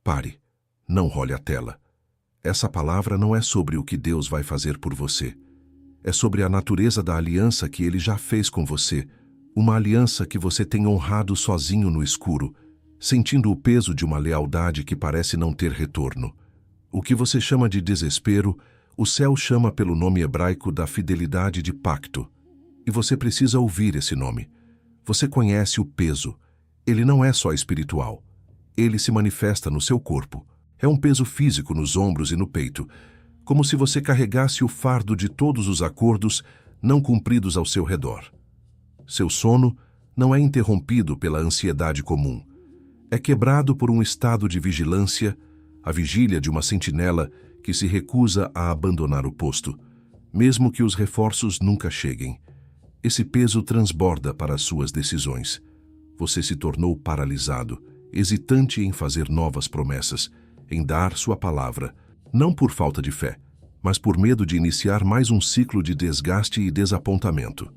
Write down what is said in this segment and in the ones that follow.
Pare. Não role a tela. Essa palavra não é sobre o que Deus vai fazer por você. É sobre a natureza da aliança que Ele já fez com você, uma aliança que você tem honrado sozinho no escuro, sentindo o peso de uma lealdade que parece não ter retorno. O que você chama de desespero, o céu chama pelo nome hebraico da fidelidade de pacto. E você precisa ouvir esse nome. Você conhece o peso. Ele não é só espiritual. Ele se manifesta no seu corpo. É um peso físico nos ombros e no peito, como se você carregasse o fardo de todos os acordos não cumpridos ao seu redor. Seu sono não é interrompido pela ansiedade comum. É quebrado por um estado de vigilância, a vigília de uma sentinela que se recusa a abandonar o posto, mesmo que os reforços nunca cheguem. Esse peso transborda para as suas decisões. Você se tornou paralisado, hesitante em fazer novas promessas, em dar sua palavra, não por falta de fé, mas por medo de iniciar mais um ciclo de desgaste e desapontamento.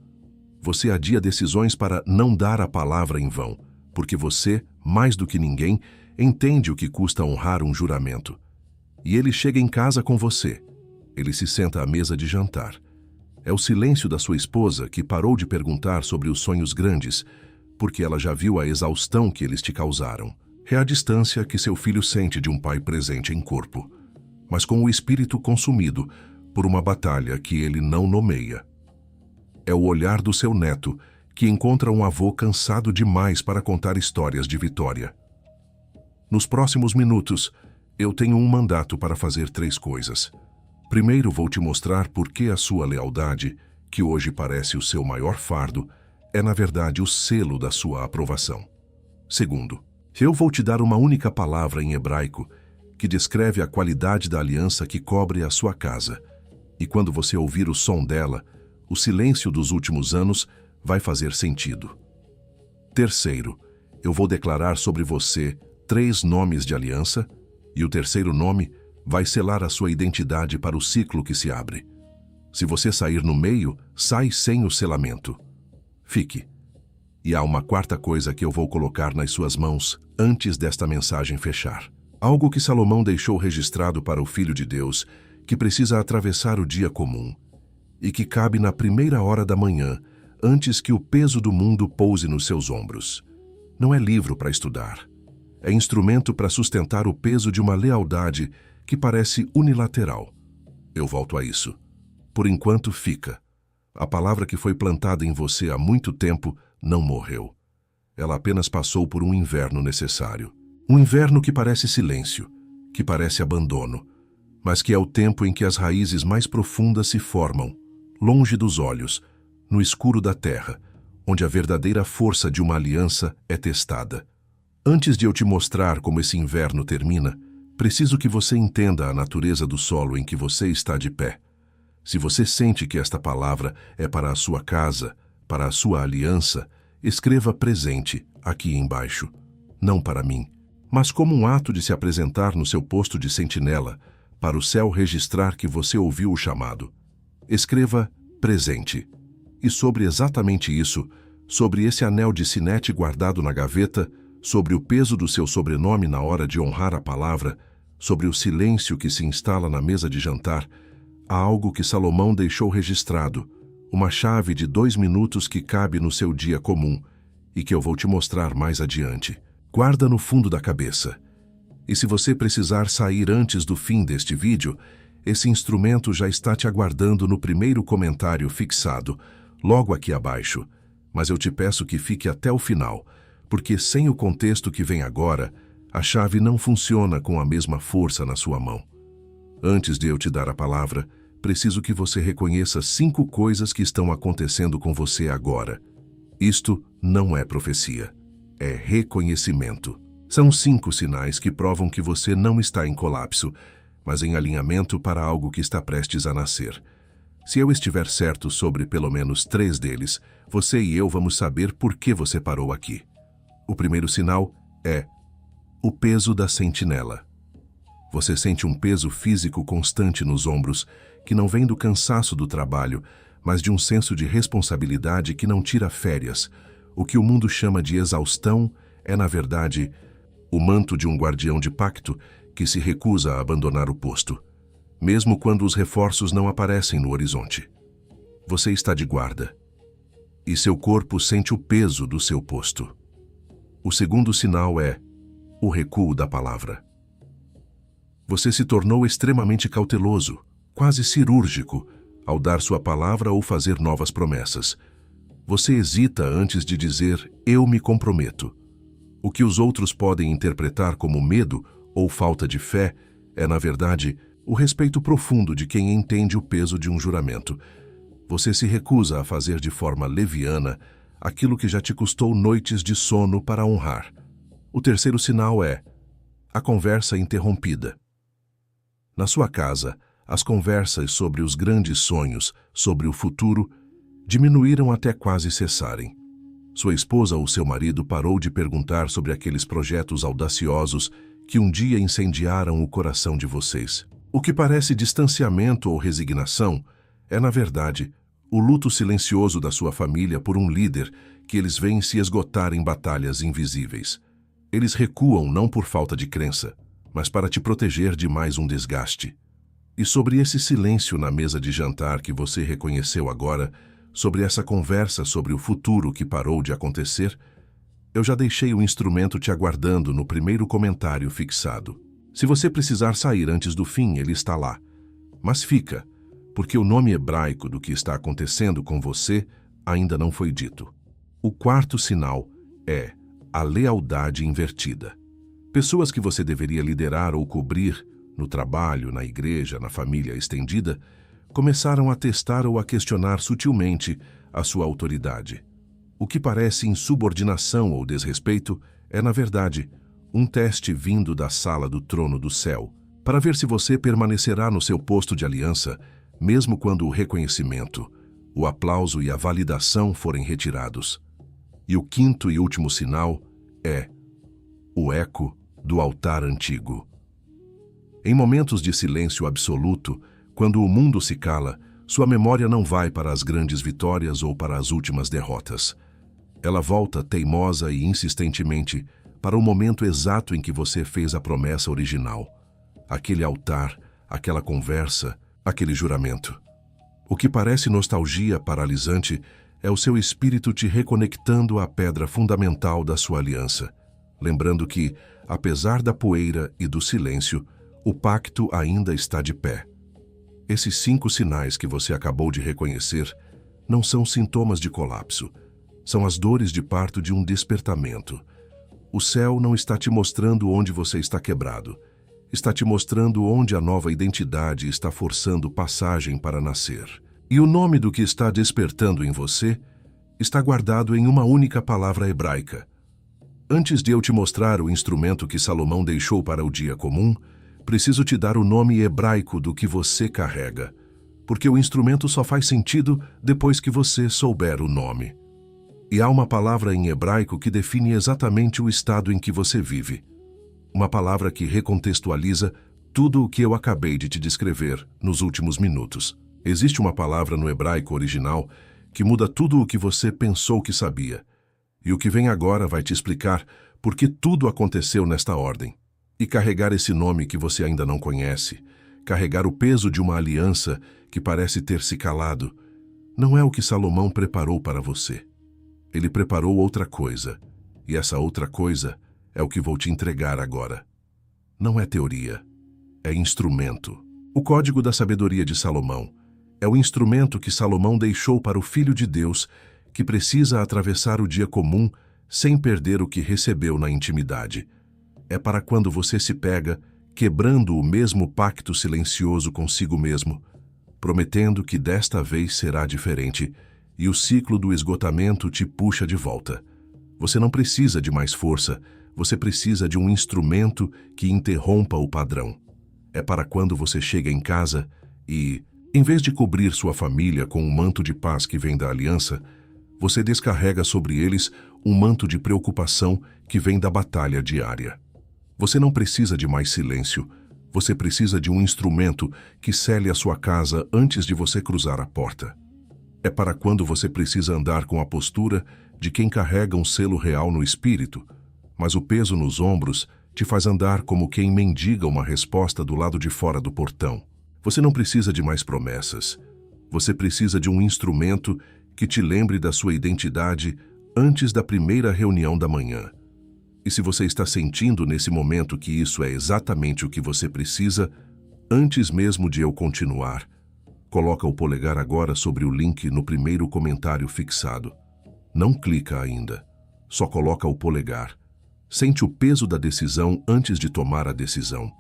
Você adia decisões para não dar a palavra em vão, porque você, mais do que ninguém, entende o que custa honrar um juramento. E ele chega em casa com você. Ele se senta à mesa de jantar. É o silêncio da sua esposa que parou de perguntar sobre os sonhos grandes, porque ela já viu a exaustão que eles te causaram. É a distância que seu filho sente de um pai presente em corpo, mas com o espírito consumido por uma batalha que ele não nomeia. É o olhar do seu neto que encontra um avô cansado demais para contar histórias de vitória. Nos próximos minutos, eu tenho um mandato para fazer 3 coisas. Primeiro, vou te mostrar por que a sua lealdade, que hoje parece o seu maior fardo, é na verdade o selo da sua aprovação. Segundo, eu vou te dar uma única palavra em hebraico que descreve a qualidade da aliança que cobre a sua casa. E quando você ouvir o som dela, o silêncio dos últimos anos vai fazer sentido. Terceiro, eu vou declarar sobre você 3 nomes de aliança, e o terceiro nome vai selar a sua identidade para o ciclo que se abre. Se você sair no meio, sai sem o selamento. Fique. E há uma quarta coisa que eu vou colocar nas suas mãos antes desta mensagem fechar. Algo que Salomão deixou registrado para o Filho de Deus, que precisa atravessar o dia comum, e que cabe na primeira hora da manhã, antes que o peso do mundo pouse nos seus ombros. Não é livro para estudar. É instrumento para sustentar o peso de uma lealdade que parece unilateral. Eu volto a isso. Por enquanto fica. A palavra que foi plantada em você há muito tempo não morreu. Ela apenas passou por um inverno necessário. Um inverno que parece silêncio, que parece abandono, mas que é o tempo em que as raízes mais profundas se formam, longe dos olhos, no escuro da terra, onde a verdadeira força de uma aliança é testada. Antes de eu te mostrar como esse inverno termina, preciso que você entenda a natureza do solo em que você está de pé. Se você sente que esta palavra é para a sua casa, para a sua aliança, escreva presente aqui embaixo. Não para mim, mas como um ato de se apresentar no seu posto de sentinela, para o céu registrar que você ouviu o chamado. Escreva presente. E sobre exatamente isso, sobre esse anel de sinete guardado na gaveta, sobre o peso do seu sobrenome na hora de honrar a palavra, sobre o silêncio que se instala na mesa de jantar, há algo que Salomão deixou registrado, uma chave de 2 minutos que cabe no seu dia comum e que eu vou te mostrar mais adiante. Guarda no fundo da cabeça. E se você precisar sair antes do fim deste vídeo, esse instrumento já está te aguardando no primeiro comentário fixado, logo aqui abaixo. Mas eu te peço que fique até o final, porque sem o contexto que vem agora, a chave não funciona com a mesma força na sua mão. Antes de eu te dar a palavra, preciso que você reconheça 5 coisas que estão acontecendo com você agora. Isto não é profecia, é reconhecimento. São 5 sinais que provam que você não está em colapso, mas em alinhamento para algo que está prestes a nascer. Se eu estiver certo sobre pelo menos 3 deles, você e eu vamos saber por que você parou aqui. O primeiro sinal é o peso da sentinela. Você sente um peso físico constante nos ombros, que não vem do cansaço do trabalho, mas de um senso de responsabilidade que não tira férias. O que o mundo chama de exaustão é, na verdade, o manto de um guardião de pacto que se recusa a abandonar o posto, mesmo quando os reforços não aparecem no horizonte. Você está de guarda, e seu corpo sente o peso do seu posto. O segundo sinal é o recuo da palavra. Você se tornou extremamente cauteloso, quase cirúrgico, ao dar sua palavra ou fazer novas promessas. Você hesita antes de dizer, eu me comprometo. O que os outros podem interpretar como medo ou falta de fé é, na verdade, o respeito profundo de quem entende o peso de um juramento. Você se recusa a fazer de forma leviana aquilo que já te custou noites de sono para honrar. O terceiro sinal é a conversa interrompida. Na sua casa, as conversas sobre os grandes sonhos, sobre o futuro, diminuíram até quase cessarem. Sua esposa ou seu marido parou de perguntar sobre aqueles projetos audaciosos que um dia incendiaram o coração de vocês. O que parece distanciamento ou resignação é, na verdade, o luto silencioso da sua família por um líder que eles veem se esgotar em batalhas invisíveis. Eles recuam não por falta de crença, mas para te proteger de mais um desgaste. E sobre esse silêncio na mesa de jantar que você reconheceu agora, sobre essa conversa sobre o futuro que parou de acontecer, eu já deixei o instrumento te aguardando no primeiro comentário fixado. Se você precisar sair antes do fim, ele está lá. Mas fica, porque o nome hebraico do que está acontecendo com você ainda não foi dito. O quarto sinal é a lealdade invertida. Pessoas que você deveria liderar ou cobrir, no trabalho, na igreja, na família estendida, começaram a testar ou a questionar sutilmente a sua autoridade. O que parece insubordinação ou desrespeito é, na verdade, um teste vindo da sala do trono do céu, para ver se você permanecerá no seu posto de aliança, mesmo quando o reconhecimento, o aplauso e a validação forem retirados. E o quinto e último sinal é o eco do altar antigo. Em momentos de silêncio absoluto, quando o mundo se cala, sua memória não vai para as grandes vitórias ou para as últimas derrotas. Ela volta teimosa e insistentemente para o momento exato em que você fez a promessa original. Aquele altar, aquela conversa, aquele juramento. O que parece nostalgia paralisante é o seu espírito te reconectando à pedra fundamental da sua aliança, lembrando que, apesar da poeira e do silêncio, o pacto ainda está de pé. Esses 5 sinais que você acabou de reconhecer não são sintomas de colapso, são as dores de parto de um despertamento. O céu não está te mostrando onde você está quebrado, está te mostrando onde a nova identidade está forçando passagem para nascer. E o nome do que está despertando em você está guardado em uma única palavra hebraica. Antes de eu te mostrar o instrumento que Salomão deixou para o dia comum, preciso te dar o nome hebraico do que você carrega, porque o instrumento só faz sentido depois que você souber o nome. E há uma palavra em hebraico que define exatamente o estado em que você vive. Uma palavra que recontextualiza tudo o que eu acabei de te descrever nos últimos minutos. Existe uma palavra no hebraico original que muda tudo o que você pensou que sabia. E o que vem agora vai te explicar por que tudo aconteceu nesta ordem. E carregar esse nome que você ainda não conhece, carregar o peso de uma aliança que parece ter se calado, não é o que Salomão preparou para você. Ele preparou outra coisa, e essa outra coisa é o que vou te entregar agora. Não é teoria, é instrumento. O código da sabedoria de Salomão é o instrumento que Salomão deixou para o Filho de Deus, que precisa atravessar o dia comum sem perder o que recebeu na intimidade. É para quando você se pega, quebrando o mesmo pacto silencioso consigo mesmo, prometendo que desta vez será diferente, e o ciclo do esgotamento te puxa de volta. Você não precisa de mais força, você precisa de um instrumento que interrompa o padrão. É para quando você chega em casa e, em vez de cobrir sua família com um manto de paz que vem da aliança, você descarrega sobre eles um manto de preocupação que vem da batalha diária. Você não precisa de mais silêncio, você precisa de um instrumento que cele a sua casa antes de você cruzar a porta. É para quando você precisa andar com a postura de quem carrega um selo real no espírito, mas o peso nos ombros Te faz andar como quem mendiga uma resposta do lado de fora do portão. Você não precisa de mais promessas. Você precisa de um instrumento que te lembre da sua identidade antes da primeira reunião da manhã. E se você está sentindo nesse momento que isso é exatamente o que você precisa, antes mesmo de eu continuar, coloca o polegar agora sobre o link no primeiro comentário fixado. Não clica ainda, só coloca o polegar. Sente o peso da decisão antes de tomar a decisão.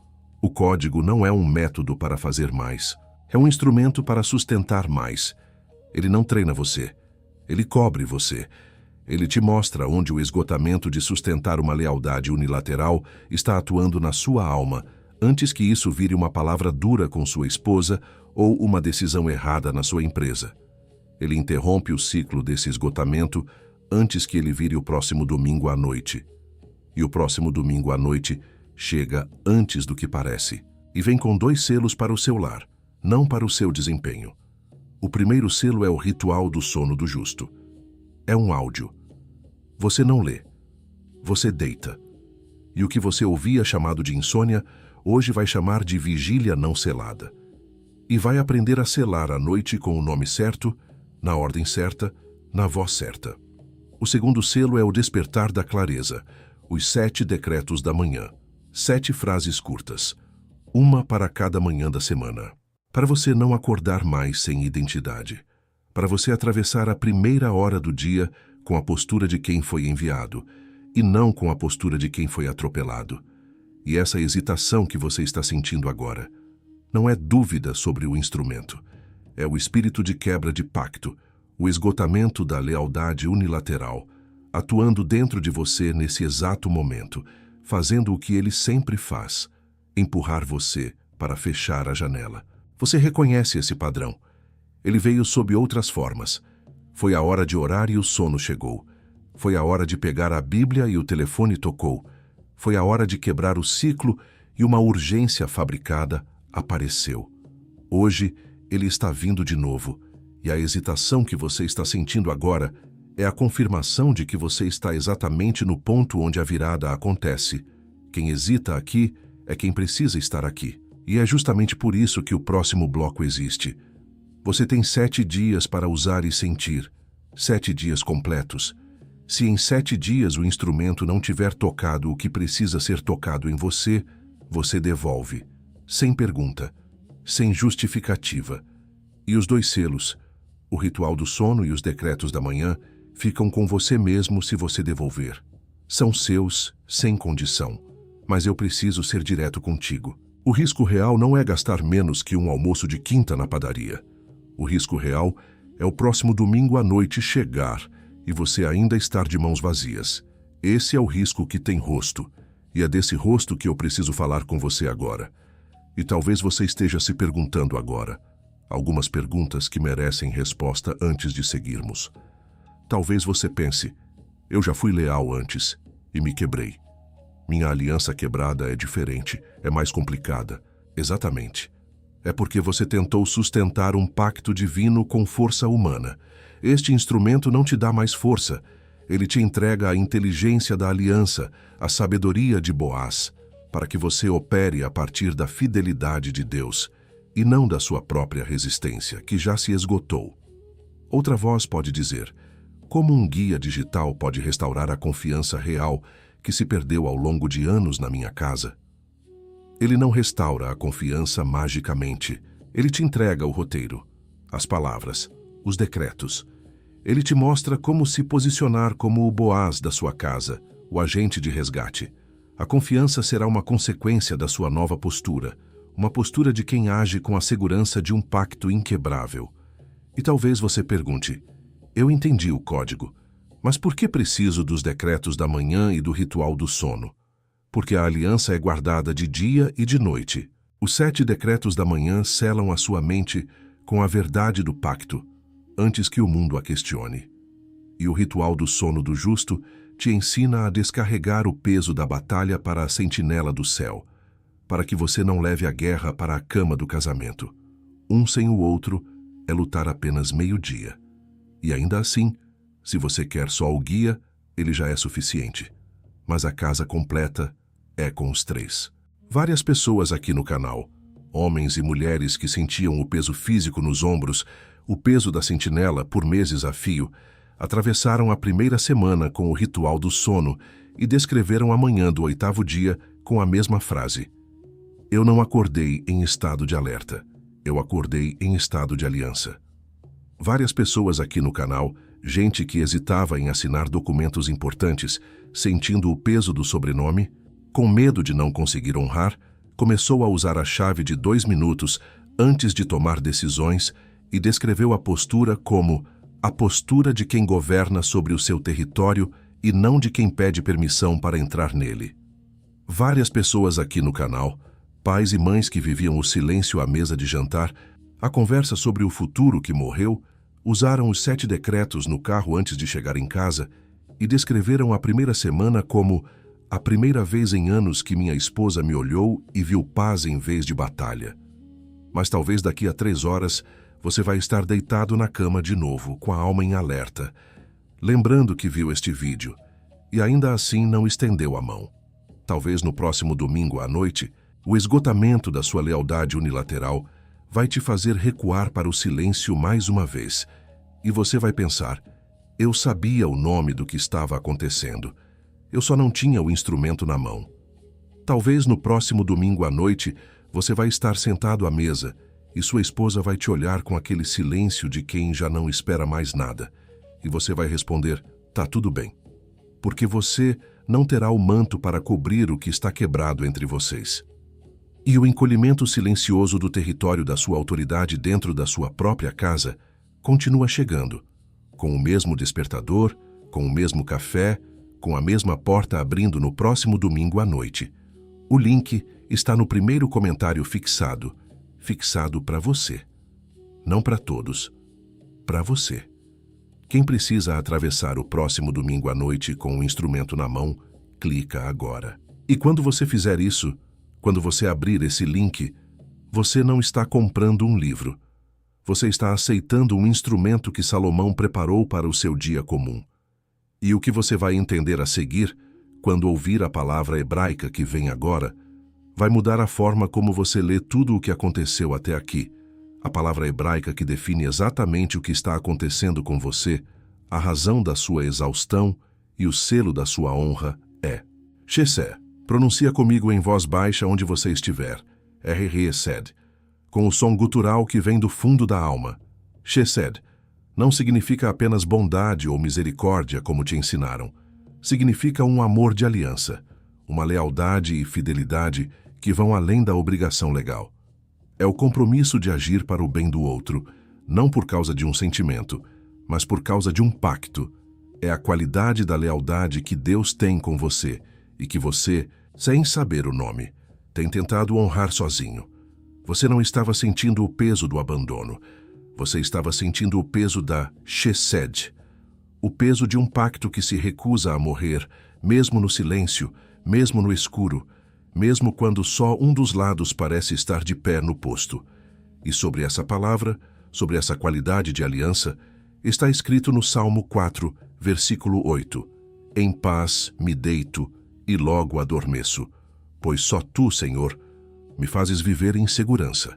O código não é um método para fazer mais, é um instrumento para sustentar mais. Ele não treina você, ele cobre você. Ele te mostra onde o esgotamento de sustentar uma lealdade unilateral está atuando na sua alma, antes que isso vire uma palavra dura com sua esposa ou uma decisão errada na sua empresa. Ele interrompe o ciclo desse esgotamento antes que ele vire o próximo domingo à noite. E o próximo domingo à noite chega antes do que parece. E vem com 2 selos para o seu lar, não para o seu desempenho. O primeiro selo é o ritual do sono do justo. É um áudio. Você não lê. Você deita. E o que você ouvia chamado de insônia, hoje vai chamar de vigília não selada. E vai aprender a selar a noite com o nome certo, na ordem certa, na voz certa. O segundo selo é o despertar da clareza, os 7 decretos da manhã. 7 frases curtas, uma para cada manhã da semana. Para você não acordar mais sem identidade. Para você atravessar a primeira hora do dia com a postura de quem foi enviado, e não com a postura de quem foi atropelado. E essa hesitação que você está sentindo agora não é dúvida sobre o instrumento. É o espírito de quebra de pacto, o esgotamento da lealdade unilateral, atuando dentro de você nesse exato momento, fazendo o que ele sempre faz, empurrar você para fechar a janela. Você reconhece esse padrão. Ele veio sob outras formas. Foi a hora de orar e o sono chegou. Foi a hora de pegar a Bíblia e o telefone tocou. Foi a hora de quebrar o ciclo e uma urgência fabricada apareceu. Hoje, ele está vindo de novo, e a hesitação que você está sentindo agora é a confirmação de que você está exatamente no ponto onde a virada acontece. Quem hesita aqui é quem precisa estar aqui. E é justamente por isso que o próximo bloco existe. Você tem 7 dias para usar e sentir. 7 dias completos. Se em 7 dias o instrumento não tiver tocado o que precisa ser tocado em você, você devolve. Sem pergunta. Sem justificativa. E os 2 selos, o ritual do sono e os decretos da manhã, ficam com você mesmo se você devolver. São seus, sem condição. Mas eu preciso ser direto contigo. O risco real não é gastar menos que um almoço de quinta na padaria. O risco real é o próximo domingo à noite chegar e você ainda estar de mãos vazias. Esse é o risco que tem rosto, e é desse rosto que eu preciso falar com você agora. E talvez você esteja se perguntando agora, algumas perguntas que merecem resposta antes de seguirmos. Talvez você pense, eu já fui leal antes e me quebrei. Minha aliança quebrada é diferente, é mais complicada. Exatamente. É porque você tentou sustentar um pacto divino com força humana. Este instrumento não te dá mais força. Ele te entrega a inteligência da aliança, a sabedoria de Boaz, para que você opere a partir da fidelidade de Deus e não da sua própria resistência, que já se esgotou. Outra voz pode dizer, como um guia digital pode restaurar a confiança real que se perdeu ao longo de anos na minha casa? Ele não restaura a confiança magicamente. Ele te entrega o roteiro, as palavras, os decretos. Ele te mostra como se posicionar como o Boaz da sua casa, o agente de resgate. A confiança será uma consequência da sua nova postura, uma postura de quem age com a segurança de um pacto inquebrável. E talvez você pergunte, eu entendi o código, mas por que preciso dos decretos da manhã e do ritual do sono? Porque a aliança é guardada de dia e de noite. Os 7 decretos da manhã selam a sua mente com a verdade do pacto, antes que o mundo a questione. E o ritual do sono do justo te ensina a descarregar o peso da batalha para a sentinela do céu, para que você não leve a guerra para a cama do casamento. Um sem o outro é lutar apenas meio-dia. E ainda assim, se você quer só o guia, ele já é suficiente. Mas a casa completa é com os três. Várias pessoas aqui no canal, homens e mulheres que sentiam o peso físico nos ombros, o peso da sentinela por meses a fio, atravessaram a primeira semana com o ritual do sono e descreveram a manhã do 8º dia com a mesma frase: eu não acordei em estado de alerta, eu acordei em estado de aliança. Várias pessoas aqui no canal, gente que hesitava em assinar documentos importantes, sentindo o peso do sobrenome, com medo de não conseguir honrar, começou a usar a chave de 2 minutos antes de tomar decisões e descreveu a postura como a postura de quem governa sobre o seu território e não de quem pede permissão para entrar nele. Várias pessoas aqui no canal, pais e mães que viviam o silêncio à mesa de jantar, a conversa sobre o futuro que morreu, usaram os 7 decretos no carro antes de chegar em casa e descreveram a primeira semana como a primeira vez em anos que minha esposa me olhou e viu paz em vez de batalha. Mas talvez daqui a 3 horas você vai estar deitado na cama de novo, com a alma em alerta, lembrando que viu este vídeo e ainda assim não estendeu a mão. Talvez no próximo domingo à noite, o esgotamento da sua lealdade unilateral vai te fazer recuar para o silêncio mais uma vez. E você vai pensar: eu sabia o nome do que estava acontecendo. Eu só não tinha o instrumento na mão. Talvez no próximo domingo à noite você vai estar sentado à mesa e sua esposa vai te olhar com aquele silêncio de quem já não espera mais nada. E você vai responder: tá tudo bem. Porque você não terá o manto para cobrir o que está quebrado entre vocês. E o encolhimento silencioso do território da sua autoridade dentro da sua própria casa continua chegando, com o mesmo despertador, com o mesmo café, com a mesma porta abrindo no próximo domingo à noite. O link está no primeiro comentário fixado para você. Não para todos, para você. Quem precisa atravessar o próximo domingo à noite com o instrumento na mão, clica agora. E quando você fizer isso, quando você abrir esse link, você não está comprando um livro. Você está aceitando um instrumento que Salomão preparou para o seu dia comum. E o que você vai entender a seguir, quando ouvir a palavra hebraica que vem agora, vai mudar a forma como você lê tudo o que aconteceu até aqui. A palavra hebraica que define exatamente o que está acontecendo com você, a razão da sua exaustão e o selo da sua honra é Chesed. Pronuncia comigo em voz baixa onde você estiver. Chesed. Com o som gutural que vem do fundo da alma. Chesed. Não significa apenas bondade ou misericórdia como te ensinaram. Significa um amor de aliança, uma lealdade e fidelidade que vão além da obrigação legal. É o compromisso de agir para o bem do outro, não por causa de um sentimento, mas por causa de um pacto. É a qualidade da lealdade que Deus tem com você e que você, sem saber o nome, tem tentado honrar sozinho. Você não estava sentindo o peso do abandono. Você estava sentindo o peso da Chesed, o peso de um pacto que se recusa a morrer, mesmo no silêncio, mesmo no escuro, mesmo quando só um dos lados parece estar de pé no posto. E sobre essa palavra, sobre essa qualidade de aliança, está escrito no Salmo 4, versículo 8: Em paz me deito e logo adormeço, pois só tu, Senhor, me fazes viver em segurança.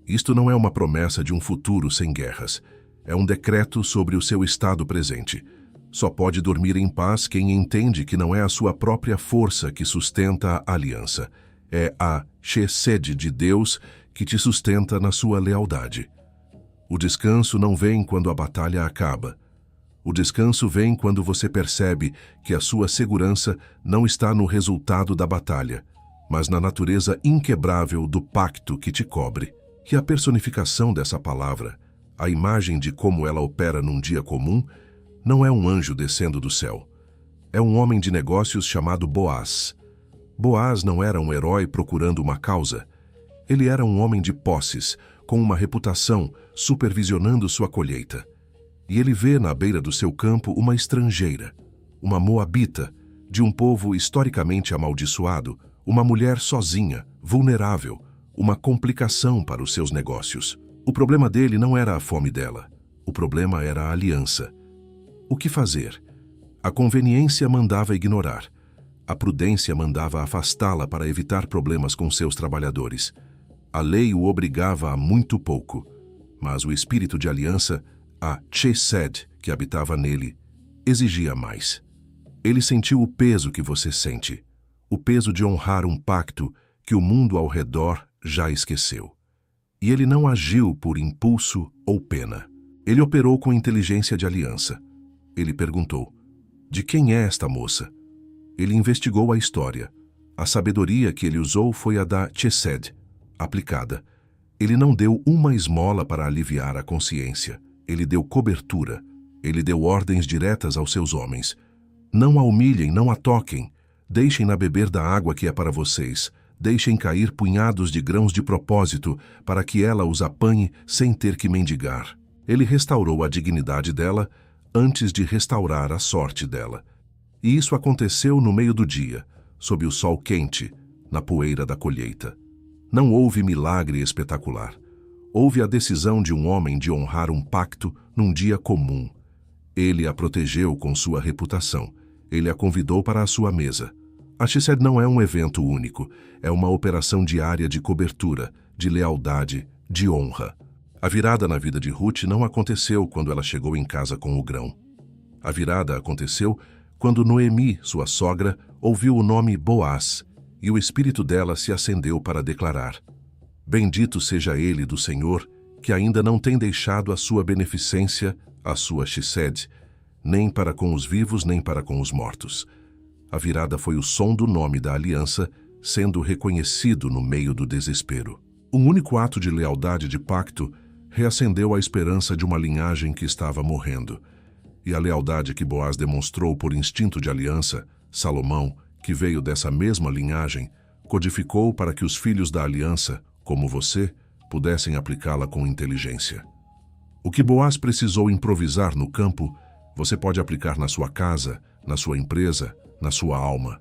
Isto não é uma promessa de um futuro sem guerras. É um decreto sobre o seu estado presente. Só pode dormir em paz quem entende que não é a sua própria força que sustenta a aliança. É a Chesed de Deus que te sustenta na sua lealdade. O descanso não vem quando a batalha acaba. O descanso vem quando você percebe que a sua segurança não está no resultado da batalha, mas na natureza inquebrável do pacto que te cobre. Que a personificação dessa palavra, a imagem de como ela opera num dia comum, não é um anjo descendo do céu. É um homem de negócios chamado Boaz. Boaz não era um herói procurando uma causa. Ele era um homem de posses, com uma reputação, supervisionando sua colheita. E ele vê na beira do seu campo uma estrangeira, uma moabita, de um povo historicamente amaldiçoado, uma mulher sozinha, vulnerável, uma complicação para os seus negócios. O problema dele não era a fome dela. O problema era a aliança. O que fazer? A conveniência mandava ignorar. A prudência mandava afastá-la para evitar problemas com seus trabalhadores. A lei o obrigava a muito pouco, mas o espírito de aliança, a Chesed, que habitava nele, exigia mais. Ele sentiu o peso que você sente, o peso de honrar um pacto que o mundo ao redor já esqueceu. E ele não agiu por impulso ou pena. Ele operou com inteligência de aliança. Ele perguntou: de quem é esta moça? Ele investigou a história. A sabedoria que ele usou foi a da Chesed, aplicada. Ele não deu uma esmola para aliviar a consciência. Ele deu cobertura. Ele deu ordens diretas aos seus homens. Não a humilhem, não a toquem. Deixem-na beber da água que é para vocês. Deixem cair punhados de grãos de propósito, para que ela os apanhe sem ter que mendigar. Ele restaurou a dignidade dela antes de restaurar a sorte dela. E isso aconteceu no meio do dia, sob o sol quente, na poeira da colheita. Não houve milagre espetacular. Houve a decisão de um homem de honrar um pacto num dia comum. Ele a protegeu com sua reputação. Ele a convidou para a sua mesa. A Chesed não é um evento único, é uma operação diária de cobertura, de lealdade, de honra. A virada na vida de Ruth não aconteceu quando ela chegou em casa com o grão. A virada aconteceu quando Noemi, sua sogra, ouviu o nome Boaz, e o espírito dela se acendeu para declarar: bendito seja ele do Senhor, que ainda não tem deixado a sua beneficência, a sua Chesed, nem para com os vivos, nem para com os mortos. A virada foi o som do nome da aliança, sendo reconhecido no meio do desespero. Um único ato de lealdade de pacto reacendeu a esperança de uma linhagem que estava morrendo. E a lealdade que Boaz demonstrou por instinto de aliança, Salomão, que veio dessa mesma linhagem, codificou para que os filhos da aliança, como você, pudessem aplicá-la com inteligência. O que Boaz precisou improvisar no campo, você pode aplicar na sua casa, na sua empresa, na sua alma.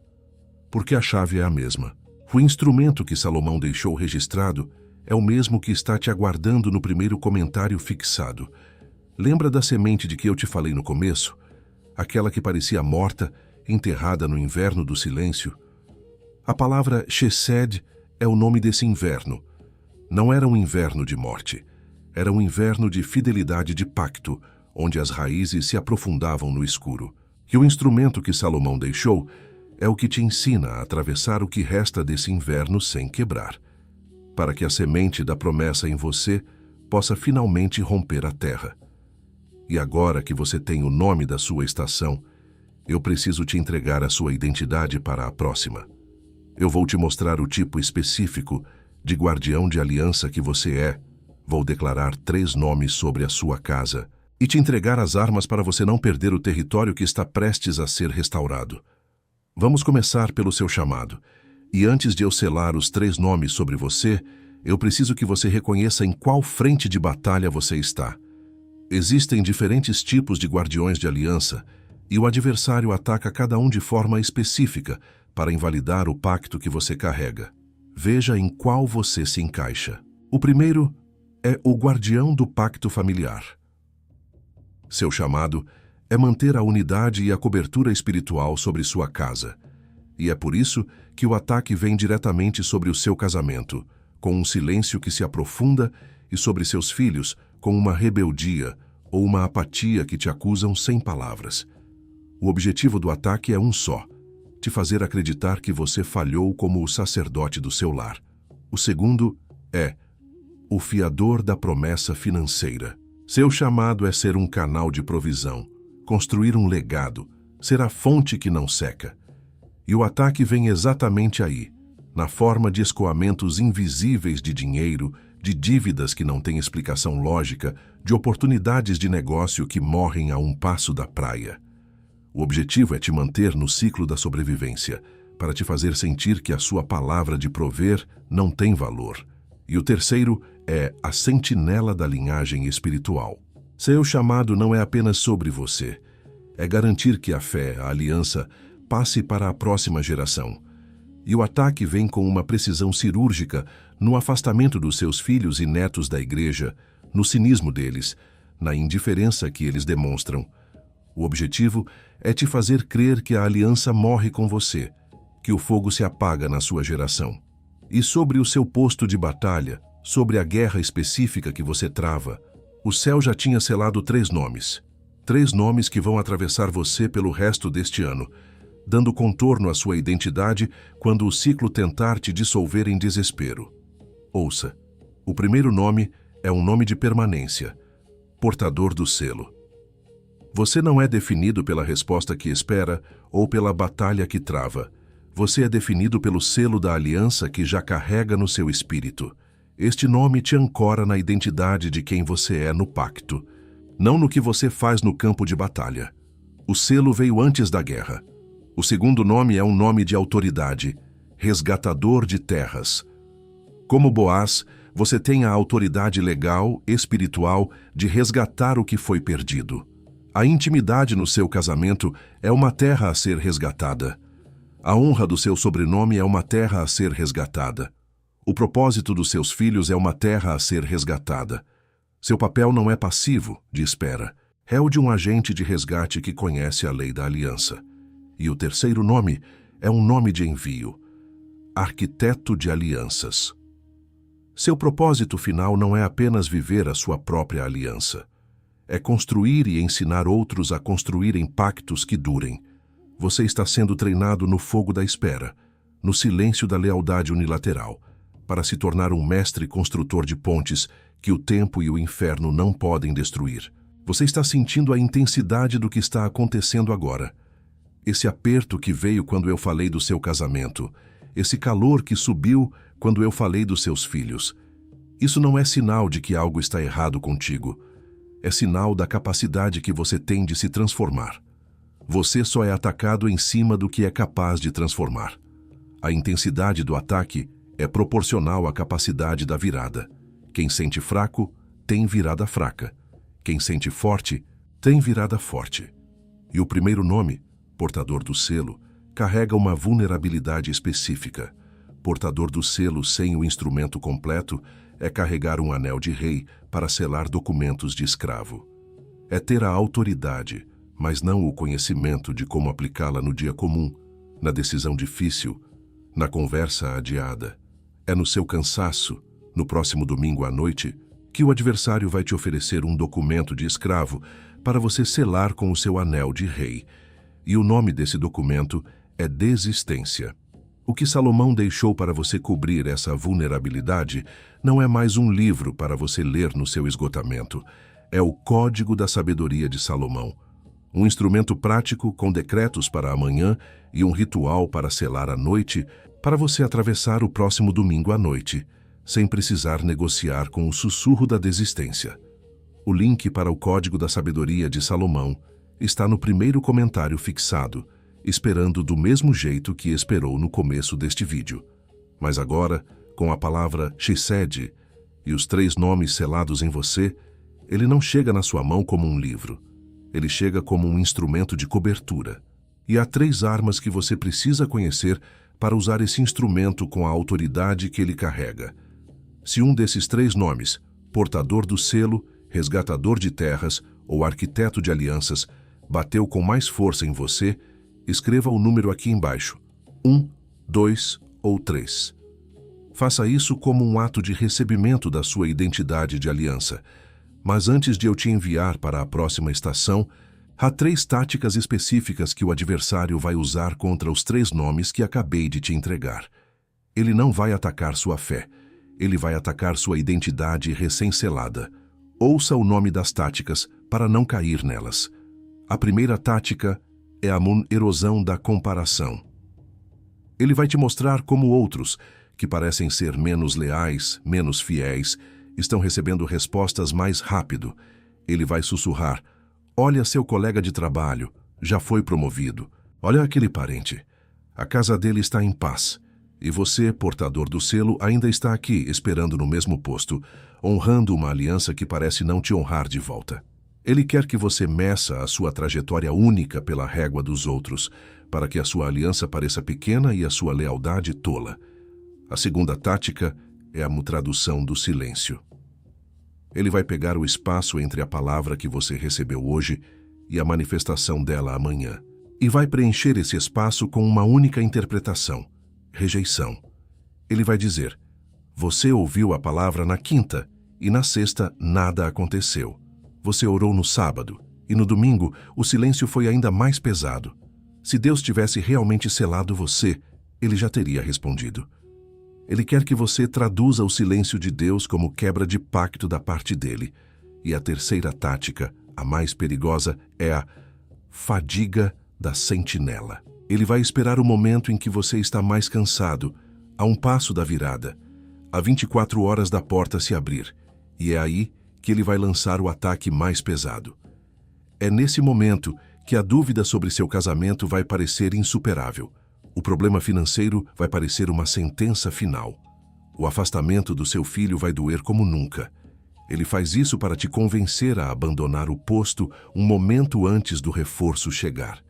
Porque a chave é a mesma. O instrumento que Salomão deixou registrado é o mesmo que está te aguardando no primeiro comentário fixado. Lembra da semente de que eu te falei no começo? Aquela que parecia morta, enterrada no inverno do silêncio? A palavra Chesed é o nome desse inverno. Não era um inverno de morte. Era um inverno de fidelidade de pacto, onde as raízes se aprofundavam no escuro. E o instrumento que Salomão deixou é o que te ensina a atravessar o que resta desse inverno sem quebrar, para que a semente da promessa em você possa finalmente romper a terra. E agora que você tem o nome da sua estação, eu preciso te entregar a sua identidade para a próxima. Eu vou te mostrar o tipo específico de guardião de aliança que você é. Vou declarar 3 nomes sobre a sua casa e te entregar as armas para você não perder o território que está prestes a ser restaurado. Vamos começar pelo seu chamado. E antes de eu selar os 3 nomes sobre você, eu preciso que você reconheça em qual frente de batalha você está. Existem diferentes tipos de guardiões de aliança, e o adversário ataca cada um de forma específica para invalidar o pacto que você carrega. Veja em qual você se encaixa. O primeiro é o guardião do pacto familiar. Seu chamado é manter a unidade e a cobertura espiritual sobre sua casa. E é por isso que o ataque vem diretamente sobre o seu casamento, com um silêncio que se aprofunda, e sobre seus filhos, com uma rebeldia ou uma apatia que te acusam sem palavras. O objetivo do ataque é um só: te fazer acreditar que você falhou como o sacerdote do seu lar. O segundo é o fiador da promessa financeira. Seu chamado é ser um canal de provisão, construir um legado, ser a fonte que não seca. E o ataque vem exatamente aí, na forma de escoamentos invisíveis de dinheiro, de dívidas que não têm explicação lógica, de oportunidades de negócio que morrem a um passo da praia. O objetivo é te manter no ciclo da sobrevivência, para te fazer sentir que a sua palavra de prover não tem valor. E o terceiro é a sentinela da linhagem espiritual. Seu chamado não é apenas sobre você. É garantir que a fé, a aliança, passe para a próxima geração. E o ataque vem com uma precisão cirúrgica no afastamento dos seus filhos e netos da igreja, no cinismo deles, na indiferença que eles demonstram. O objetivo é te fazer crer que a aliança morre com você que o fogo se apaga na sua geração. E sobre o seu posto de batalha, sobre a guerra específica que você trava, o céu já tinha selado 3 nomes. 3 nomes que vão atravessar você pelo resto deste ano, dando contorno à sua identidade quando o ciclo tentar te dissolver em desespero. Ouça, o primeiro nome é um nome de permanência, portador do selo. Você não é definido pela resposta que espera ou pela batalha que trava. Você é definido pelo selo da aliança que já carrega no seu espírito. Este nome te ancora na identidade de quem você é no pacto, não no que você faz no campo de batalha. O selo veio antes da guerra. O segundo nome é um nome de autoridade, resgatador de terras. Como Boaz, você tem a autoridade legal, espiritual, de resgatar o que foi perdido. A intimidade no seu casamento é uma terra a ser resgatada. A honra do seu sobrenome é uma terra a ser resgatada. O propósito dos seus filhos é uma terra a ser resgatada. Seu papel não é passivo, de espera. É o de um agente de resgate que conhece a lei da aliança. E o terceiro nome é um nome de envio. Arquiteto de alianças. Seu propósito final não é apenas viver a sua própria aliança. É construir e ensinar outros a construírem pactos que durem. Você está sendo treinado no fogo da espera, no silêncio da lealdade unilateral, para se tornar um mestre construtor de pontes que o tempo e o inferno não podem destruir. Você está sentindo a intensidade do que está acontecendo agora. Esse aperto que veio quando eu falei do seu casamento, esse calor que subiu quando eu falei dos seus filhos. Isso não é sinal de que algo está errado contigo. É sinal da capacidade que você tem de se transformar. Você só é atacado em cima do que é capaz de transformar. A intensidade do ataque é proporcional à capacidade da virada. Quem sente fraco, tem virada fraca. Quem sente forte, tem virada forte. E o primeiro nome, portador do selo, carrega uma vulnerabilidade específica. Portador do selo sem o instrumento completo é carregar um anel de rei para selar documentos de escravo. É ter a autoridade, mas não o conhecimento de como aplicá-la no dia comum, na decisão difícil, na conversa adiada. É no seu cansaço, no próximo domingo à noite, que o adversário vai te oferecer um documento de escravo para você selar com o seu anel de rei. E o nome desse documento é desistência. O que Salomão deixou para você cobrir essa vulnerabilidade não é mais um livro para você ler no seu esgotamento. É o Código da Sabedoria de Salomão. Um instrumento prático com decretos para amanhã e um ritual para selar a noite, para você atravessar o próximo domingo à noite, sem precisar negociar com o sussurro da desistência. O link para o Código da Sabedoria de Salomão está no primeiro comentário fixado, esperando do mesmo jeito que esperou no começo deste vídeo. Mas agora, com a palavra Chesed e os 3 nomes selados em você, ele não chega na sua mão como um livro. Ele chega como um instrumento de cobertura. E há 3 armas que você precisa conhecer para usar esse instrumento com a autoridade que ele carrega. Se um desses 3 nomes, portador do selo, resgatador de terras ou arquiteto de alianças, bateu com mais força em você, escreva o número aqui embaixo, 1, 2 ou 3. Faça isso como um ato de recebimento da sua identidade de aliança. Mas antes de eu te enviar para a próxima estação, há 3 táticas específicas que o adversário vai usar contra os 3 nomes que acabei de te entregar. Ele não vai atacar sua fé. Ele vai atacar sua identidade recém-selada. Ouça o nome das táticas para não cair nelas. A primeira tática é a erosão da comparação. Ele vai te mostrar como outros, que parecem ser menos leais, menos fiéis, estão recebendo respostas mais rápido. Ele vai sussurrar: olha seu colega de trabalho, já foi promovido. Olha aquele parente, a casa dele está em paz. E você, portador do selo, ainda está aqui, esperando no mesmo posto, honrando uma aliança que parece não te honrar de volta. Ele quer que você meça a sua trajetória única pela régua dos outros, para que a sua aliança pareça pequena e a sua lealdade tola. A segunda tática é a tradução do silêncio. Ele vai pegar o espaço entre a palavra que você recebeu hoje e a manifestação dela amanhã. e vai preencher esse espaço com uma única interpretação: rejeição. Ele vai dizer: você ouviu a palavra na quinta e na sexta nada aconteceu. Você orou no sábado e no domingo o silêncio foi ainda mais pesado. Se Deus tivesse realmente selado você, ele já teria respondido. Ele quer que você traduza o silêncio de Deus como quebra de pacto da parte dele. E a terceira tática, a mais perigosa, é a fadiga da sentinela. Ele vai esperar o momento em que você está mais cansado, a um passo da virada, a 24 horas da porta se abrir, e é aí que ele vai lançar o ataque mais pesado. É nesse momento que a dúvida sobre seu casamento vai parecer insuperável. O problema financeiro vai parecer uma sentença final. O afastamento do seu filho vai doer como nunca. Ele faz isso para te convencer a abandonar o posto um momento antes do reforço chegar.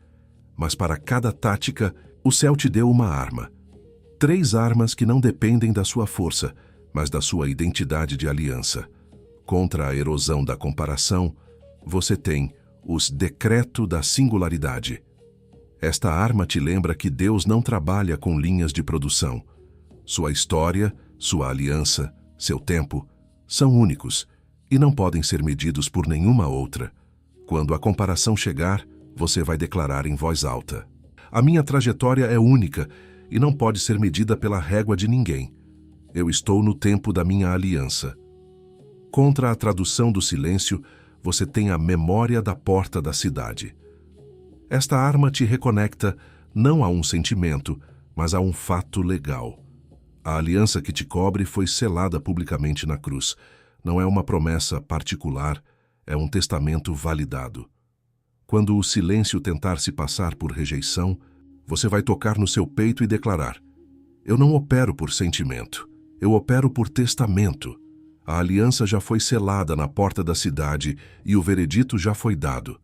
Mas para cada tática, o céu te deu uma arma. 3 armas que não dependem da sua força, mas da sua identidade de aliança. Contra a erosão da comparação, você tem os decreto da singularidade. Esta arma te lembra que Deus não trabalha com linhas de produção. Sua história, sua aliança, seu tempo são únicos e não podem ser medidos por nenhuma outra. Quando a comparação chegar, você vai declarar em voz alta: a minha trajetória é única e não pode ser medida pela régua de ninguém. Eu estou no tempo da minha aliança. Contra a tradução do silêncio, você tem a memória da porta da cidade. Esta arma te reconecta não a um sentimento, mas a um fato legal. A aliança que te cobre foi selada publicamente na cruz. Não é uma promessa particular, é um testamento validado. Quando o silêncio tentar se passar por rejeição, você vai tocar no seu peito e declarar: eu não opero por sentimento, eu opero por testamento. A aliança já foi selada na porta da cidade e o veredito já foi dado.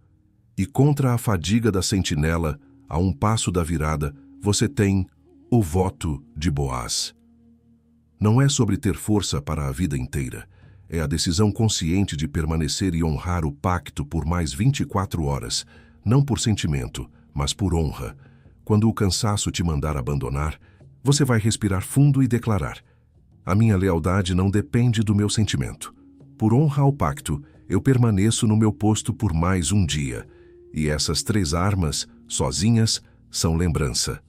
E contra a fadiga da sentinela, a um passo da virada, você tem o voto de Boaz. Não é sobre ter força para a vida inteira. É a decisão consciente de permanecer e honrar o pacto por mais 24 horas, não por sentimento, mas por honra. Quando o cansaço te mandar abandonar, você vai respirar fundo e declarar: a minha lealdade não depende do meu sentimento. Por honra ao pacto, eu permaneço no meu posto por mais um dia. E essas 3 armas, sozinhas, são lembrança.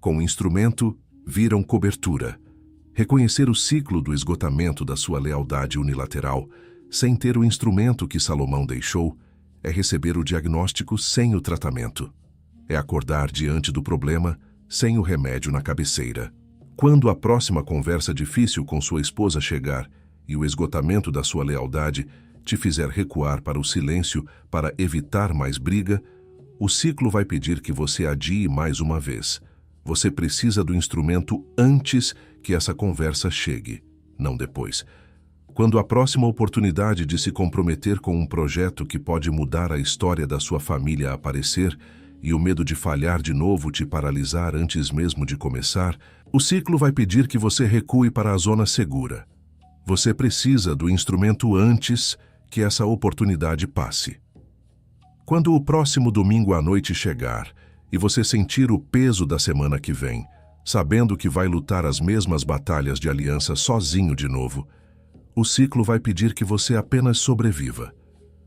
Com o instrumento, viram cobertura. Reconhecer o ciclo do esgotamento da sua lealdade unilateral, sem ter o instrumento que Salomão deixou, é receber o diagnóstico sem o tratamento. É acordar diante do problema, sem o remédio na cabeceira. Quando a próxima conversa difícil com sua esposa chegar e o esgotamento da sua lealdade te fizer recuar para o silêncio para evitar mais briga, o ciclo vai pedir que você adie mais uma vez. Você precisa do instrumento antes que essa conversa chegue, não depois. Quando a próxima oportunidade de se comprometer com um projeto que pode mudar a história da sua família aparecer e o medo de falhar de novo te paralisar antes mesmo de começar, o ciclo vai pedir que você recue para a zona segura. Você precisa do instrumento antes que essa oportunidade passe. Quando o próximo domingo à noite chegar e você sentir o peso da semana que vem, sabendo que vai lutar as mesmas batalhas de aliança sozinho de novo, o ciclo vai pedir que você apenas sobreviva.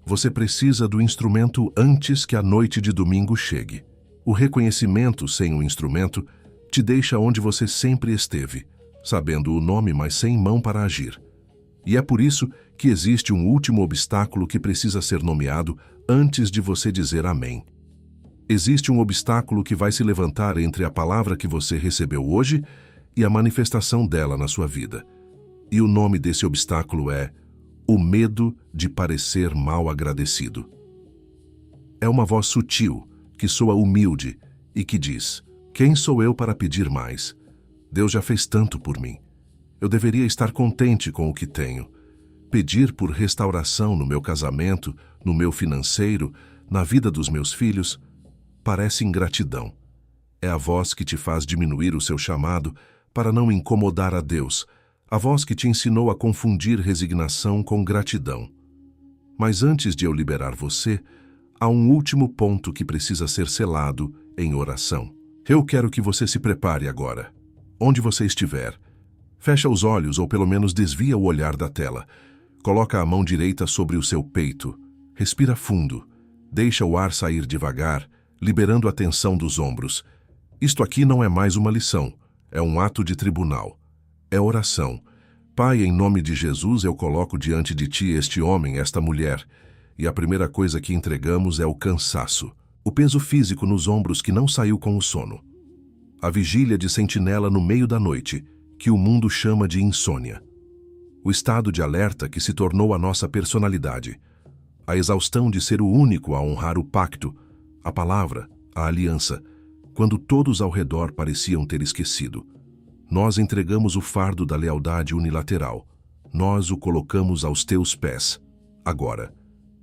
Você precisa do instrumento antes que a noite de domingo chegue. O reconhecimento sem o instrumento te deixa onde você sempre esteve, sabendo o nome, mas sem mão para agir. E é por isso que existe um último obstáculo que precisa ser nomeado antes de você dizer amém. Existe um obstáculo que vai se levantar entre a palavra que você recebeu hoje e a manifestação dela na sua vida. E o nome desse obstáculo é o medo de parecer mal agradecido. É uma voz sutil, que soa humilde e que diz: quem sou eu para pedir mais? Deus já fez tanto por mim. Eu deveria estar contente com o que tenho. Pedir por restauração no meu casamento, no meu financeiro, na vida dos meus filhos, parece ingratidão. É a voz que te faz diminuir o seu chamado para não incomodar a Deus, a voz que te ensinou a confundir resignação com gratidão. Mas antes de eu liberar você, há um último ponto que precisa ser selado em oração. Eu quero que você se prepare agora. Onde você estiver, fecha os olhos ou pelo menos desvia o olhar da tela. Coloca a mão direita sobre o seu peito. Respira fundo. Deixa o ar sair devagar, liberando a tensão dos ombros. Isto aqui não é mais uma lição, é um ato de tribunal. É oração. Pai, em nome de Jesus, eu coloco diante de ti este homem, esta mulher, e a primeira coisa que entregamos é o cansaço, o peso físico nos ombros que não saiu com o sono. A vigília de sentinela no meio da noite, que o mundo chama de insônia. O estado de alerta que se tornou a nossa personalidade. A exaustão de ser o único a honrar o pacto, a palavra, a aliança, quando todos ao redor pareciam ter esquecido. Nós entregamos o fardo da lealdade unilateral. Nós o colocamos aos teus pés, agora.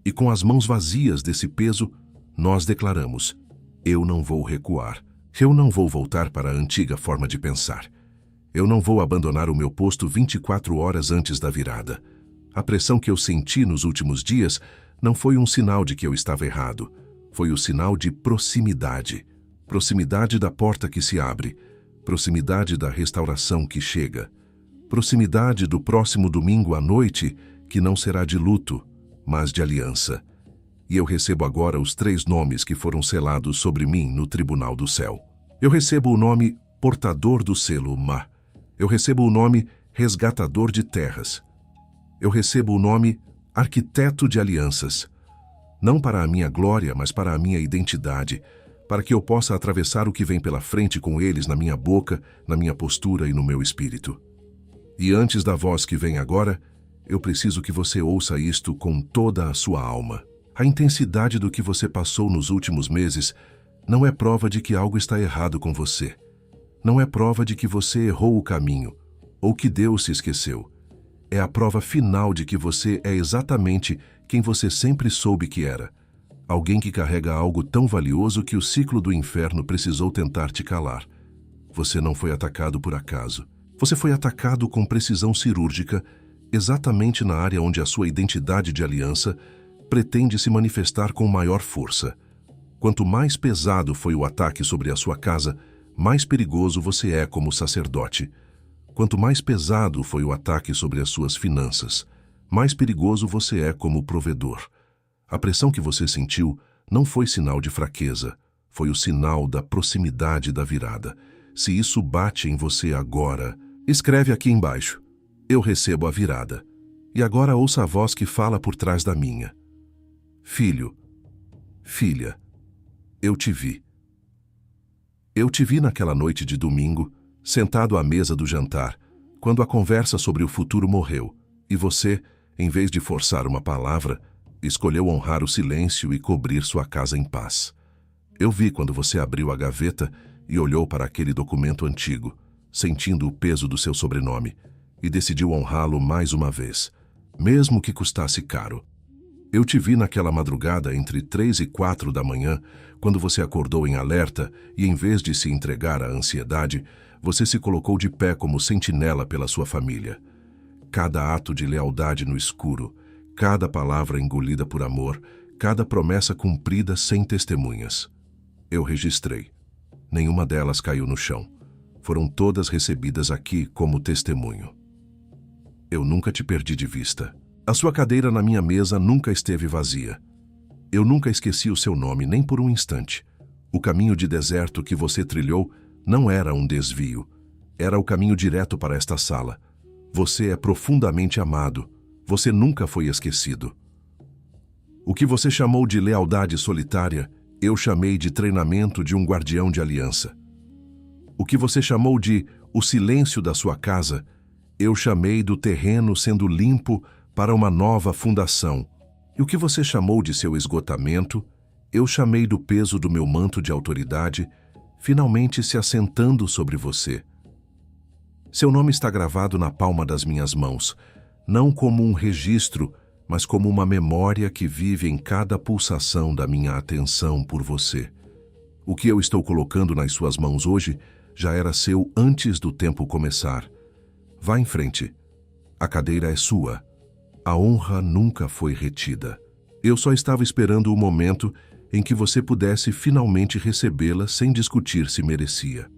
E com as mãos vazias desse peso, nós declaramos: eu não vou recuar. Eu não vou voltar para a antiga forma de pensar. Eu não vou abandonar o meu posto 24 horas antes da virada. A pressão que eu senti nos últimos dias não foi um sinal de que eu estava errado. Foi o sinal de proximidade. Proximidade da porta que se abre. Proximidade da restauração que chega. Proximidade do próximo domingo à noite, que não será de luto, mas de aliança. E eu recebo agora os 3 nomes que foram selados sobre mim no tribunal do céu. Eu recebo o nome portador do selo Ma. Eu recebo o nome resgatador de terras. Eu recebo o nome arquiteto de alianças. Não para a minha glória, mas para a minha identidade, para que eu possa atravessar o que vem pela frente com eles na minha boca, na minha postura e no meu espírito. E antes da voz que vem agora, eu preciso que você ouça isto com toda a sua alma. A intensidade do que você passou nos últimos meses não é prova de que algo está errado com você. Não é prova de que você errou o caminho, ou que Deus se esqueceu. É a prova final de que você é exatamente quem você sempre soube que era. Alguém que carrega algo tão valioso que o ciclo do inferno precisou tentar te calar. Você não foi atacado por acaso. Você foi atacado com precisão cirúrgica, exatamente na área onde a sua identidade de aliança pretende se manifestar com maior força. Quanto mais pesado foi o ataque sobre a sua casa, mais perigoso você é como sacerdote. Quanto mais pesado foi o ataque sobre as suas finanças, mais perigoso você é como provedor. A pressão que você sentiu não foi sinal de fraqueza, foi o sinal da proximidade da virada. Se isso bate em você agora, escreve aqui embaixo: eu recebo a virada. E agora ouça a voz que fala por trás da minha. Filho, filha, eu te vi. Eu te vi naquela noite de domingo, sentado à mesa do jantar, quando a conversa sobre o futuro morreu, e você, em vez de forçar uma palavra, escolheu honrar o silêncio e cobrir sua casa em paz. Eu vi quando você abriu a gaveta e olhou para aquele documento antigo, sentindo o peso do seu sobrenome, e decidiu honrá-lo mais uma vez, mesmo que custasse caro. Eu te vi naquela madrugada entre 3 e 4 da manhã, quando você acordou em alerta e, em vez de se entregar à ansiedade, você se colocou de pé como sentinela pela sua família. Cada ato de lealdade no escuro, cada palavra engolida por amor, cada promessa cumprida sem testemunhas. Eu registrei. Nenhuma delas caiu no chão. Foram todas recebidas aqui como testemunho. Eu nunca te perdi de vista. A sua cadeira na minha mesa nunca esteve vazia. Eu nunca esqueci o seu nome nem por um instante. O caminho de deserto que você trilhou não era um desvio. Era o caminho direto para esta sala. Você é profundamente amado. Você nunca foi esquecido. O que você chamou de lealdade solitária, eu chamei de treinamento de um guardião de aliança. O que você chamou de o silêncio da sua casa, eu chamei do terreno sendo limpo para uma nova fundação. E o que você chamou de seu esgotamento, eu chamei do peso do meu manto de autoridade, finalmente se assentando sobre você. Seu nome está gravado na palma das minhas mãos, não como um registro, mas como uma memória que vive em cada pulsação da minha atenção por você. O que eu estou colocando nas suas mãos hoje já era seu antes do tempo começar. Vá em frente. A cadeira é sua. A honra nunca foi retida. Eu só estava esperando o momento em que você pudesse finalmente recebê-la sem discutir se merecia.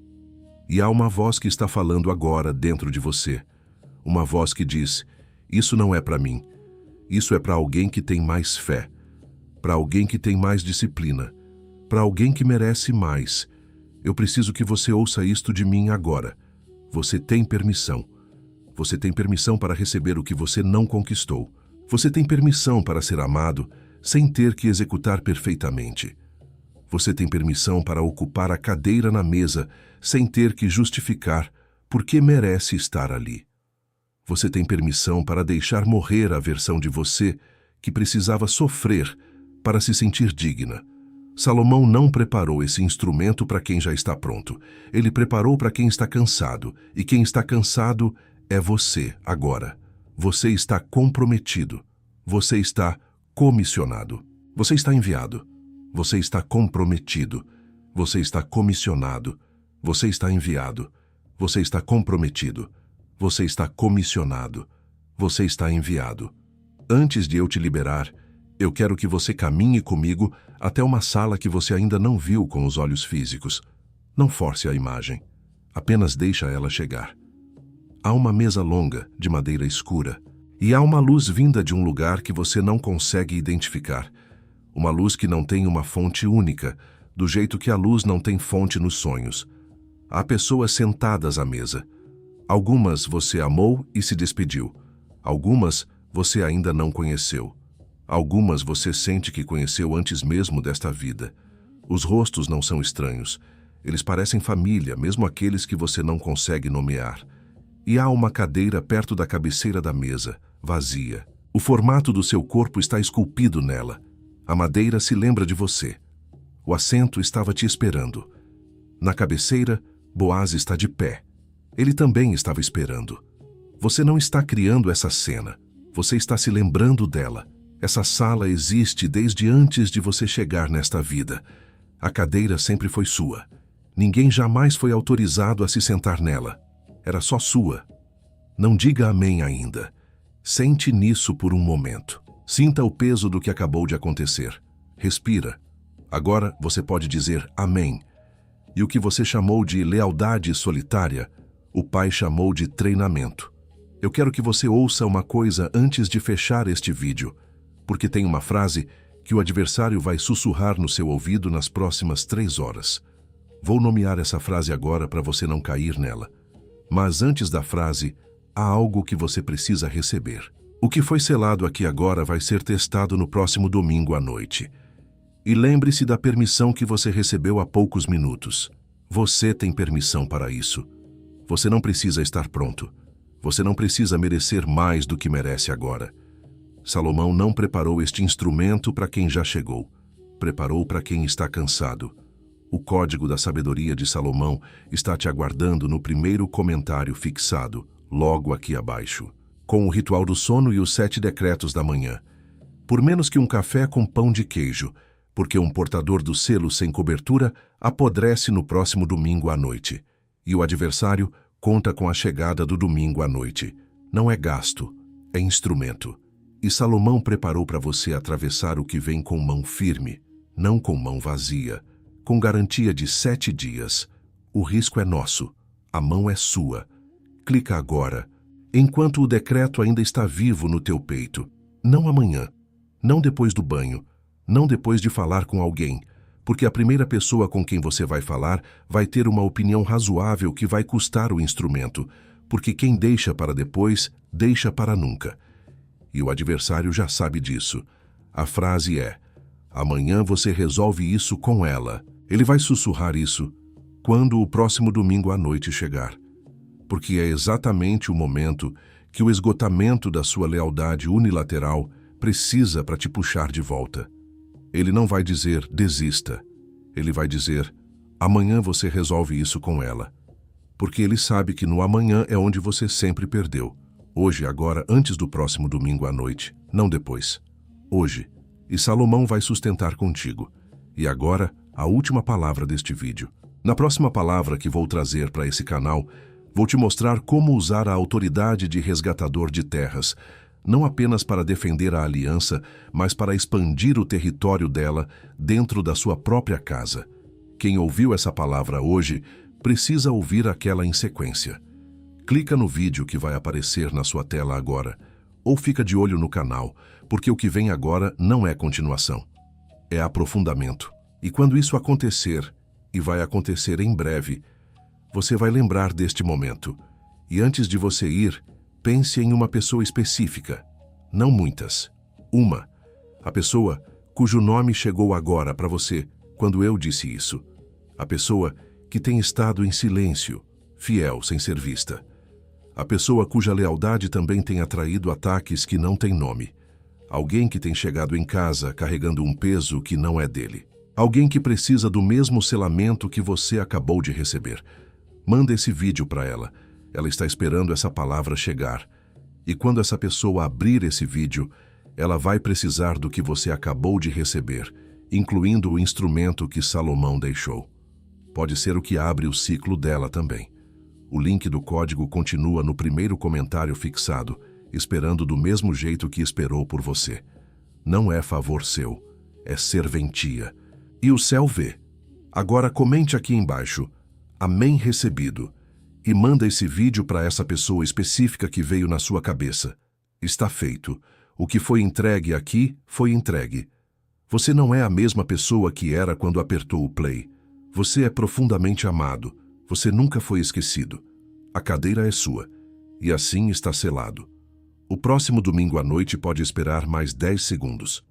E há uma voz que está falando agora dentro de você. Uma voz que diz: isso não é para mim. Isso é para alguém que tem mais fé, para alguém que tem mais disciplina, para alguém que merece mais. Eu preciso que você ouça isto de mim agora. Você tem permissão. Você tem permissão para receber o que você não conquistou. Você tem permissão para ser amado sem ter que executar perfeitamente. Você tem permissão para ocupar a cadeira na mesa sem ter que justificar por que merece estar ali. Você tem permissão para deixar morrer a versão de você que precisava sofrer para se sentir digna. Salomão não preparou esse instrumento para quem já está pronto. Ele preparou para quem está cansado, e quem está cansado é você agora. Você está comprometido. Você está comissionado. Você está enviado. Você está comprometido. Você está comissionado. Você está enviado. Você está comprometido. Você está comissionado. Você está enviado. Antes de eu te liberar, eu quero que você caminhe comigo até uma sala que você ainda não viu com os olhos físicos. Não force a imagem. Apenas deixa ela chegar. Há uma mesa longa, de madeira escura, e há uma luz vinda de um lugar que você não consegue identificar. Uma luz que não tem uma fonte única, do jeito que a luz não tem fonte nos sonhos. Há pessoas sentadas à mesa. Algumas você amou e se despediu. Algumas você ainda não conheceu. Algumas você sente que conheceu antes mesmo desta vida. Os rostos não são estranhos. Eles parecem família, mesmo aqueles que você não consegue nomear. E há uma cadeira perto da cabeceira da mesa, vazia. O formato do seu corpo está esculpido nela. A madeira se lembra de você. O assento estava te esperando. Na cabeceira, Boaz está de pé. Ele também estava esperando. Você não está criando essa cena. Você está se lembrando dela. Essa sala existe desde antes de você chegar nesta vida. A cadeira sempre foi sua. Ninguém jamais foi autorizado a se sentar nela. Era só sua. Não diga amém ainda. Sente nisso por um momento. Sinta o peso do que acabou de acontecer. Respira. Agora você pode dizer amém. E o que você chamou de lealdade solitária, o Pai chamou de treinamento. Eu quero que você ouça uma coisa antes de fechar este vídeo, porque tem uma frase que o adversário vai sussurrar no seu ouvido nas próximas 3 horas. Vou nomear essa frase agora para você não cair nela. Mas antes da frase, há algo que você precisa receber. O que foi selado aqui agora vai ser testado no próximo domingo à noite. E lembre-se da permissão que você recebeu há poucos minutos. Você tem permissão para isso. Você não precisa estar pronto. Você não precisa merecer mais do que merece agora. Salomão não preparou este instrumento para quem já chegou. Preparou para quem está cansado. O código da sabedoria de Salomão está te aguardando no primeiro comentário fixado, logo aqui abaixo, com o ritual do sono e os 7 decretos da manhã. Por menos que um café com pão de queijo, porque um portador do selo sem cobertura apodrece no próximo domingo à noite. E o adversário conta com a chegada do domingo à noite. Não é gasto, é instrumento. E Salomão preparou para você atravessar o que vem com mão firme, não com mão vazia, com garantia de 7 dias. O risco é nosso, a mão é sua. Clica agora, enquanto o decreto ainda está vivo no teu peito. Não amanhã, não depois do banho, não depois de falar com alguém, porque a primeira pessoa com quem você vai falar vai ter uma opinião razoável que vai custar o instrumento, porque quem deixa para depois, deixa para nunca. E o adversário já sabe disso. A frase é: amanhã você resolve isso com ela. Ele vai sussurrar isso quando o próximo domingo à noite chegar. Porque é exatamente o momento que o esgotamento da sua lealdade unilateral precisa para te puxar de volta. Ele não vai dizer desista. Ele vai dizer: amanhã você resolve isso com ela. Porque ele sabe que no amanhã é onde você sempre perdeu. Hoje, agora, antes do próximo domingo à noite, não depois. Hoje. E Salomão vai sustentar contigo. E agora, a última palavra deste vídeo. Na próxima palavra que vou trazer para esse canal, vou te mostrar como usar a autoridade de resgatador de terras, não apenas para defender a aliança, mas para expandir o território dela dentro da sua própria casa. Quem ouviu essa palavra hoje precisa ouvir aquela em sequência. Clica no vídeo que vai aparecer na sua tela agora, ou fica de olho no canal, porque o que vem agora não é continuação, é aprofundamento. E quando isso acontecer, e vai acontecer em breve, você vai lembrar deste momento. E antes de você ir, pense em uma pessoa específica, não muitas. Uma, a pessoa cujo nome chegou agora para você quando eu disse isso. A pessoa que tem estado em silêncio, fiel sem ser vista. A pessoa cuja lealdade também tem atraído ataques que não têm nome. Alguém que tem chegado em casa carregando um peso que não é dele. Alguém que precisa do mesmo selamento que você acabou de receber. Manda esse vídeo para ela. Ela está esperando essa palavra chegar. E quando essa pessoa abrir esse vídeo, ela vai precisar do que você acabou de receber, incluindo o instrumento que Salomão deixou. Pode ser o que abre o ciclo dela também. O link do código continua no primeiro comentário fixado, esperando do mesmo jeito que esperou por você. Não é favor seu, é serventia. E o céu vê. Agora comente aqui embaixo, amém recebido, e manda esse vídeo para essa pessoa específica que veio na sua cabeça. Está feito. O que foi entregue aqui, foi entregue. Você não é a mesma pessoa que era quando apertou o play. Você é profundamente amado. Você nunca foi esquecido. A cadeira é sua. E assim está selado. O próximo domingo à noite pode esperar mais 10 segundos.